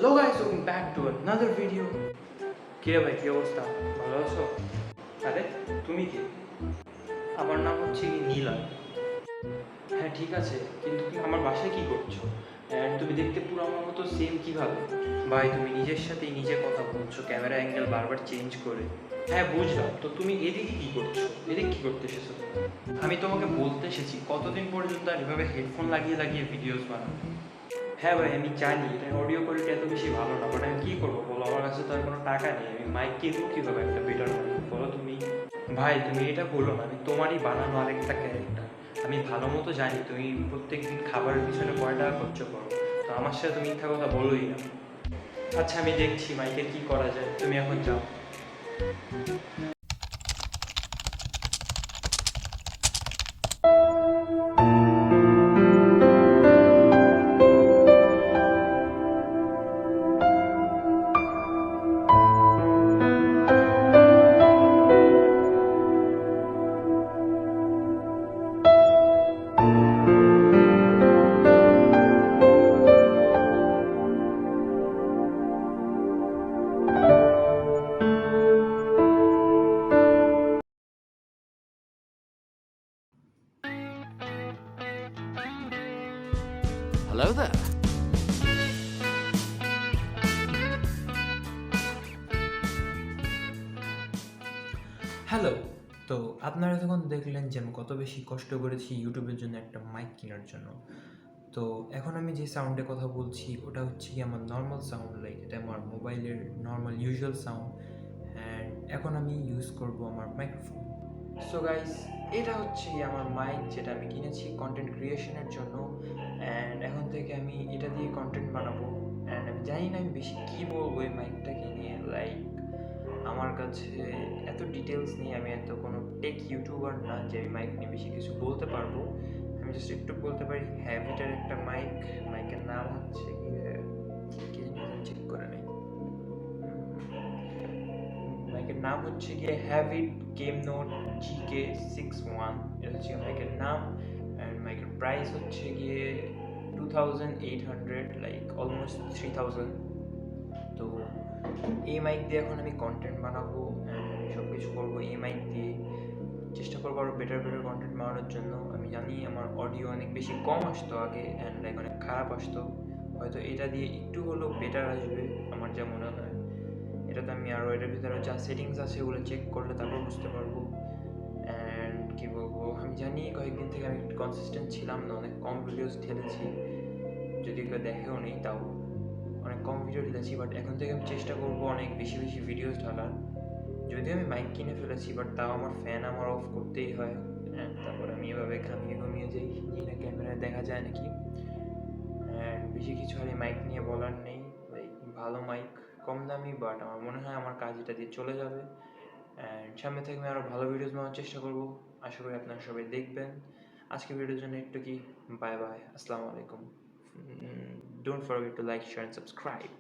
Hello guys, welcome back to another video. কে ভাই, কি অবস্থা? ভালো আছো? আরে তুমি কে? আমার নাম হচ্ছে কি নীলয়। হ্যাঁ ঠিক আছে, কিন্তু তুমি আমার বাসায় কি করছো? অ্যান্ড তুমি দেখতে পুরো আমার মতো সেম কিভাবে? ভাই তুমি নিজের সাথেই নিজে কথা বলছো, ক্যামেরা অ্যাঙ্গেল বারবার চেঞ্জ করে। হ্যাঁ বুঝলাম, তো তুমি এদিকে কি করছো? এদিকে কি করতে এসেছো? আমি তোমাকে বলতে এসেছি কতদিন পর্যন্ত আর এভাবে হেডফোন লাগিয়ে লাগিয়ে ভিডিওস বানাবো? হ্যাঁ ভাই আমি জানি এটা অডিও কোয়ালিটি এত বেশি ভালো না, বাট আমি কী করবো বলো, আমার কাছে তো আর কোনো টাকা নেই। আমি মাইক কিনবো কীভাবে একটা বেটার মাইক, বলো তুমি? ভাই তুমি এটা বলো না, আমি তোমারই বানানো আরেকটা ক্যারেক্টার। আমি ভালো মতো জানি তুমি প্রত্যেক দিন খাবারের পিছনে কয় টাকা খরচ করো, তো আমার সাথে তুমি মিথ্যা কথা বলোই না। আচ্ছা আমি দেখছি মাইকের কী করা যায়, তুমি এখন যাও। Hello there. হ্যালো। তো আপনারা তখন দেখলেন যে আমি কত বেশি কষ্ট করেছি ইউটিউবের জন্য একটা মাইক কেনার জন্য। তো এখন আমি যে সাউন্ডে কথা বলছি ওটা হচ্ছে কি আমার নর্মাল সাউন্ড, লাইক এটা আমার মোবাইলের নর্মাল ইউজুয়াল সাউন্ড। অ্যান্ড এখন আমি ইউজ করব আমার মাইক্রোফোন। সো গাইস, এটা হচ্ছে কি আমার মাইক যেটা আমি কিনেছি কন্টেন্ট ক্রিয়েশনের জন্য। অ্যান্ড এখন থেকে আমি এটা দিয়ে কন্টেন্ট বানাবো। অ্যান্ড আমি জানি না আমি বেশি কী বলবো এই মাইকটাকে নিয়ে, লাইক আমার কাছে এত ডিটেলস নেই, আমি এত কোনো টেক ইউটিউবার না যে আমি মাইক নিয়ে বেশি কিছু বলতে পারবো। আমি জাস্ট একটু বলতে পারি হ্যাভিটার একটা মাইক। মাইকের নাম হচ্ছে গিয়ে কি জানি চেক করে নেই। মাইকের নাম হচ্ছে গিয়ে হ্যাভিট গেম নোট GK61। এটা হচ্ছে মাইকের নাম। অ্যান্ড মাইকের প্রাইস হচ্ছে গিয়ে 2800, লাইক অলমোস্ট 3000। তো এই মাইক দিয়ে এখন আমি কন্টেন্ট বানাবো, সব কিছু করবো এই মাইক দিয়ে। চেষ্টা করবো আরও বেটার বেটার কন্টেন্ট বানানোর জন্য। আমি জানি আমার অডিও অনেক বেশি কম আসতো আগে, অ্যান্ড লাইক অনেক খারাপ আসতো। হয়তো এটা দিয়ে একটু হলেও বেটার আসবে আমার যা মনে হয়। এটাতে আমি আরও এটার ভিতরে যা সেটিংস আছে ওগুলো চেক করলে তারপর বুঝতে পারবো। অ্যান্ড কী বলবো, আমি জানি কয়েকদিন থেকে আমি কনসিস্টেন্ট ছিলাম না, অনেক কম ভিডিওস ঢেলেছি, যদি কেউ দেখেও নেই তাও অনেক কম ভিডিও ঢেলেছি। বাট এখন থেকে আমি চেষ্টা করবো অনেক বেশি বেশি ভিডিওস ঢালার। যদিও আমি মাইক কিনে ফেলেছি, বাট তাও আমার ফ্যান আমার অফ করতেই হয়। তারপর আমি এভাবে ঘামিয়ে ঘুমিয়ে যাই, জানি না ক্যামেরায় দেখা যায় নাকি। অ্যান্ড বেশি কিছু আর এই মাইক নিয়ে বলার নেই, লাইক ভালো মাইক, কম দামি, বাট আমার মনে হয় আমার কাজ এটা দিয়ে চলে যাবে। অ্যান্ড সামনে থেকে আমি আরও ভালো ভিডিওস বানানোর চেষ্টা করবো। আশা করি আপনারা সবাই দেখবেন। আজকে ভিডিওর জন্য একটু কি, বাই বাই, আসসালামু আলাইকুম। Don't forget to like, share and subscribe.